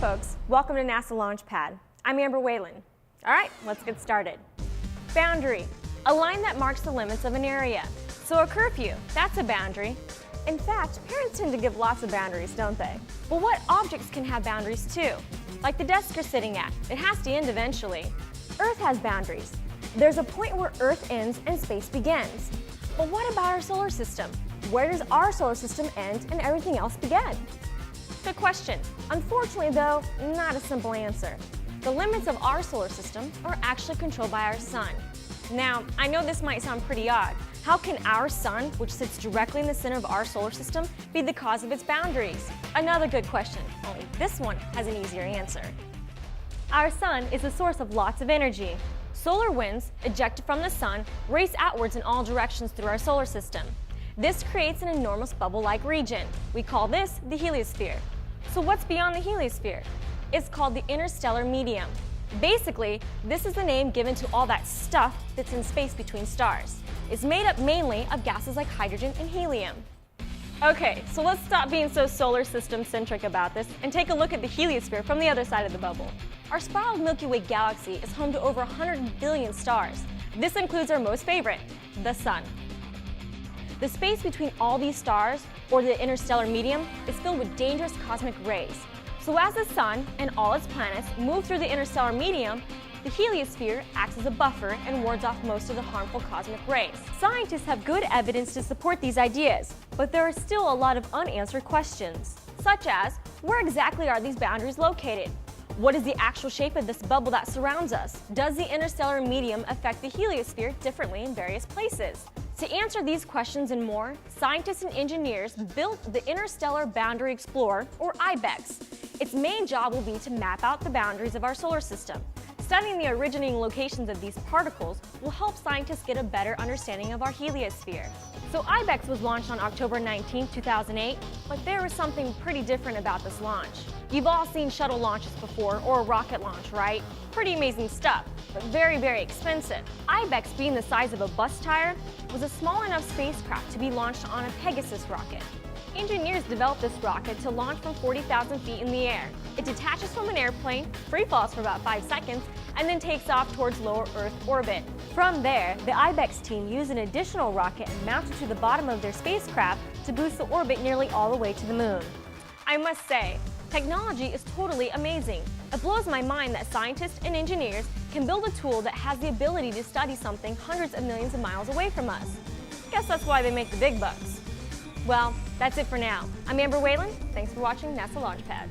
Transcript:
folks, welcome to NASA Launchpad. I'm Amber Whalen. All right, let's get started. Boundary, a line that marks the limits of an area. So a curfew, that's a boundary. In fact, parents tend to give lots of boundaries, don't they? But what objects can have boundaries too? Like the desk you're sitting at, it has to end eventually. Earth has boundaries. There's a point where Earth ends and space begins. But what about our solar system? Where does our solar system end and everything else begin? Good question. Unfortunately though, not a simple answer. The limits of our solar system are actually controlled by our sun. Now, I know this might sound pretty odd. How can our sun, which sits directly in the center of our solar system, be the cause of its boundaries? Another good question, only this one has an easier answer. Our sun is the source of lots of energy. Solar winds, ejected from the sun, race outwards in all directions through our solar system. This creates an enormous bubble-like region. We call this the heliosphere. So what's beyond the heliosphere? It's called the interstellar medium. Basically, this is the name given to all that stuff that's in space between stars. It's made up mainly of gases like hydrogen and helium. Okay, so let's stop being so solar system-centric about this and take a look at the heliosphere from the other side of the bubble. Our spiraled Milky Way galaxy is home to over 100 billion stars. This includes our most favorite, the Sun. The space between all these stars, or the interstellar medium, is filled with dangerous cosmic rays. So as the Sun and all its planets move through the interstellar medium, the heliosphere acts as a buffer and wards off most of the harmful cosmic rays. Scientists have good evidence to support these ideas, but there are still a lot of unanswered questions, such as, where exactly are these boundaries located? What is the actual shape of this bubble that surrounds us? Does the interstellar medium affect the heliosphere differently in various places? To answer these questions and more, scientists and engineers built the Interstellar Boundary Explorer, or IBEX. Its main job will be to map out the boundaries of our solar system. Studying the originating locations of these particles will help scientists get a better understanding of our heliosphere. So IBEX was launched on October 19, 2008, but there was something pretty different about this launch. You've all seen shuttle launches before, or a rocket launch, right? Pretty amazing stuff, but very, very expensive. IBEX, being the size of a bus tire, was a small enough spacecraft to be launched on a Pegasus rocket. Engineers developed this rocket to launch from 40,000 feet in the air. It detaches from an airplane, free falls for about 5 seconds, and then takes off towards lower Earth orbit. From there, the IBEX team used an additional rocket and mounted to the bottom of their spacecraft to boost the orbit nearly all the way to the moon. I must say, technology is totally amazing. It blows my mind that scientists and engineers can build a tool that has the ability to study something hundreds of millions of miles away from us. Guess that's why they make the big bucks. Well, that's it for now. I'm Amber Whalen. Thanks for watching NASA Launchpad.